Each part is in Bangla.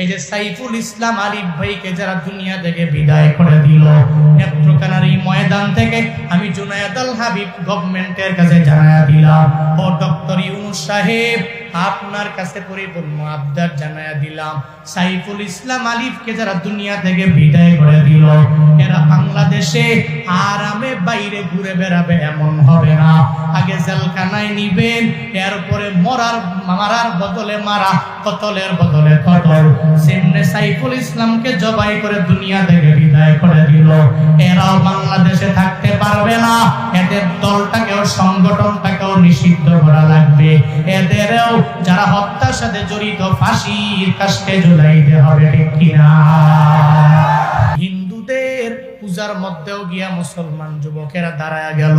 এই যে সাইফুল ইসলাম আলিফ ভাইকে যারা দুনিয়া থেকে বিদায় করে দিল, নেত্রকোনার এই ময়দান থেকে আমি জুনায়েদ আল হাবিব গভর্নমেন্টের কাছে জানায়া দিলাম, ও ডক্টর ইউনূস সাহেব আপনার কাছে পরিপূর্ণ আবদার জানায়া দিলাম, সাইফুল ইসলাম আলিফকে যারা দুনিয়া থেকে বিদায় করে দিল, এরা বাংলাদেশে আরামে বাইরে ঘুরে বেড়াবে এমন হবে না। আগে জেলখানায় নিবেন, এরপরে মারার বদলে মারা, কতলের বদলে কতল। সেমনে সাইফুল ইসলামকে জবাই করে দুনিয়া থেকে বিদায় করে দিল, এরাও বাংলাদেশে থাকতে পারবে না। এদের দলটাকেও সংগঠনটাকেও নিষিদ্ধ করা লাগবে। এদেরও যারা হত্যার সাথে জড়িত ফাঁসির কাস্টে ঝুলাইতে হবে, ঠিক কিনা? হিন্দুদের পূজার মধ্যেও গিয়া মুসলমান যুবকেরা দাঁড়ায় গেল,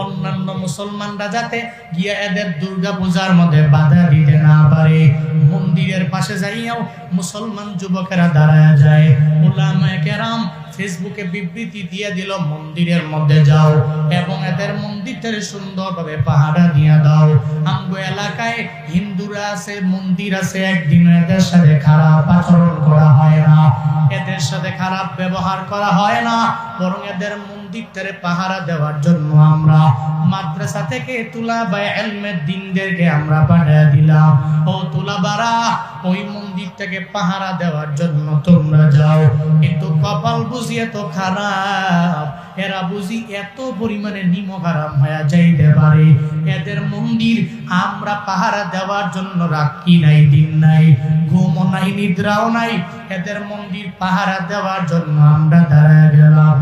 অন্যান্য মুসলমানরা যাতে গিয়া এদের দুর্গা পূজার মধ্যে বাধা দিতে না পারে। মন্দিরের পাশে যাইয়াও মুসলমান যুবকেরা দাঁড়ায় যায়। উলামায়ে কেরাম ফেসবুকে বিবৃতি দিয়ে দিল, মন্দিরের মধ্যে যাও এবং এদের মন্দিরটারে সুন্দরভাবে পাহারা দিয়া দাও। আমগো এলাকায় হিন্দুরা আছে, মন্দির আছে, একদিন এদের সাথে খারাপ আচরণ করা হয় না, এদের সাথে খারাপ ব্যবহার করা হয় না, বরং এদের মন্দিরটারে পাহারা দেওয়ার জন্য আমরা মাদ্রাসা থেকে তুলাবা ইলমের দিনদেরকে আমরা পাঠিয়ে দিলাম। ও তুলাবারা, ওই মন্দিরটাকে পাহারা দেওয়ার জন্য তোমরা যাও। কিন্তু কপাল বুঝি এত খারাপ, এরা বুঝি এত পরিমাণে নিমক হারাম হয়ে যাইতে পারে, এদের মন্দির আমরা পাহারা দেওয়ার জন্য রাখি নাই, দিন নাই, ঘুমও নাই, নিদ্রাও নাই, এদের মন্দির পাহারা দেওয়ার জন্য আমরা দাঁড়ায় গেলাম।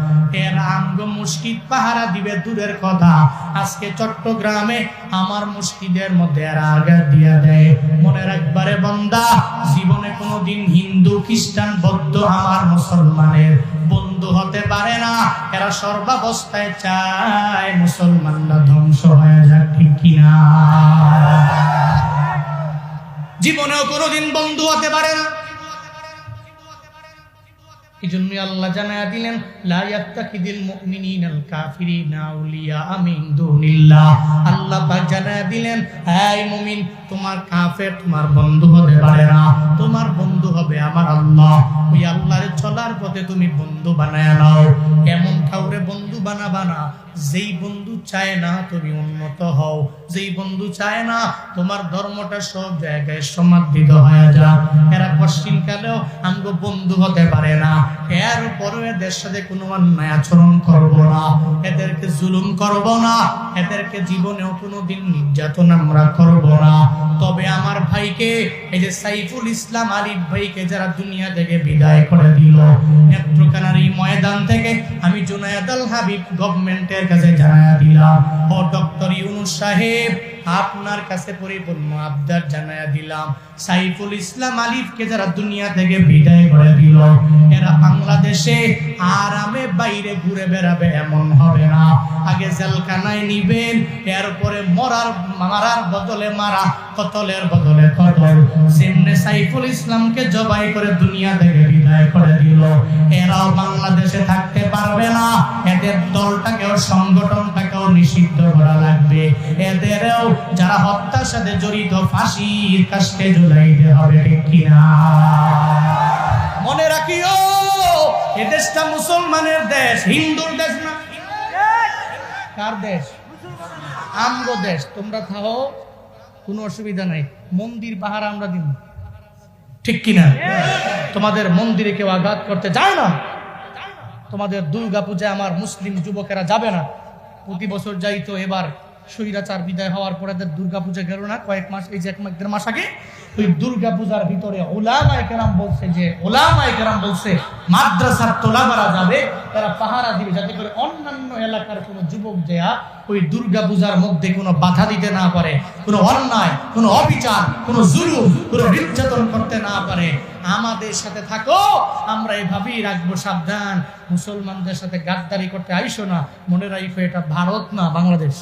এরা আমগো মসজিদ পাহারা দিবে দূরের কথা, আজকে চট্টগ্রামে আমার মসজিদের মধ্যে এরা আঘাত দিয়া দেয়। মনে রাখবারে বান্দা, জীবনে কোনোদিন হিন্দু, খ্রিস্টান, বৌদ্ধ আমার মুসলমানের বন্ধু হতে পারে না। এরা সর্বাবস্থায় চায় মুসলমানরা ধ্বংস হয়ে যাক, ঠিক কিনা? জীবনেও কোনোদিন বন্ধু হতে পারে না। এই জন্যই আল্লাহ জানায়া দিলেন, লা ইয়াত্তাখিদিল মুমিনিনাল কাফিরিনা আউলিয়া মিন দুনিল্লাহ। আল্লাহ পাক জানায়া দিলেন, হে মুমিন, তোমার কাফের তোমার বন্ধু হতে পারে না, তোমার বন্ধু হবে আমার আল্লাহ। ওই আল্লাহর চলার পথে তুমি বন্ধু বানায়া নাও। এমন কাউরে বন্ধু বানাবা না যেই বন্ধু চায় না তুমি উন্নত হও, যেই বন্ধু চায় না তোমার ধর্মটা সব জায়গায় সমাদৃত হয়ে যা। এরা পশ্চিমকালেও আমগো বন্ধু হতে পারে না, এরপরও এদের সাথে কোনো অন্যায় আচরণ করব না, এদেরকে জুলুম করব না, এদেরকে জীবনেও কোনোদিন নির্যাতন আমরা করব না। তবে আমার ভাইকে, এই যে সাইফুল ইসলাম আলিফ ভাইকে যারা দুনিয়া থেকে বিদায় করে দিল, নেত্রকোনার এই ময়দান থেকে আমি জুনায়েদ আল হাবিব গভর্নমেন্টের কাছে জানায়া দিলাম, ও ডক্টর ইউনূস সাহেব আপনার কাছে পরিপূর্ণ আবদার জানায়া দিলাম, সাইফুল ইসলাম আলিফকে যারা দুনিয়া থেকে বিদায় করে দিল, এরা বাংলাদেশে আরামে বাইরে ঘুরে বেড়াবে এমন হবে না। আগে জেলখানায় নিবেন, এরপরে মারার বদলে মারা, কতলের বদলে কতল। সেমনে সাইফুল ইসলামকে জবাই করে দুনিয়া থেকে বিদায় করে দিল, এরাও বাংলাদেশে থাকতে পারবে না। এদের দলটাকেও সংগঠনটাকেও নিষিদ্ধ করা লাগবে। এদেরও যারা হত্যার সাথে জড়িত ফাঁসির কাস্টে ঝুলাইতে হবে, ঠিক কিনা? মনে রাখিও, এ দেশটা মুসলমানের দেশ, হিন্দুর দেশ না। কার দেশ? আমগো দেশ। তোমরা থাকো, কোনো অসুবিধা নাই, মন্দির পাহারা আমরা দিব, ঠিক কিনা? তোমাদের মন্দিরে কেউ আঘাত করতে যায় না। তোমাদের দুর্গা পূজায় আমার মুসলিম যুবকেরা যাবে না। প্রতি বছর যাইতো, এবার স্বৈরাচার বিদায় হওয়ার পরে দুর্গা পূজা গেল না, কয়েক মাস, এই যে 1-1.5 মাস আগে। ওই দুর্গা পূজার ভিতরে উলামায়ে কেরাম বলছে মাদ্রাসার তোলাবারা যাবে, তারা পাহারা দিবে, যাতে করে অন্যান্য এলাকার কোনো যুবক দেয়া ওই দুর্গা পূজার মধ্যে কোনো বাধা দিতে না পারে, কোনো অন্যায়, কোনো অবিচার, কোনো জুলুম, কোনো নির্যাতন করতে না পারে। আমাদের সাথে থাকো, আমরা এভাবেই রাখবো। সাবধান, মুসলমানদের সাথে গাদ্দারি করতে আইসো না। মনে রাখো, এটা ভারত না, বাংলাদেশ।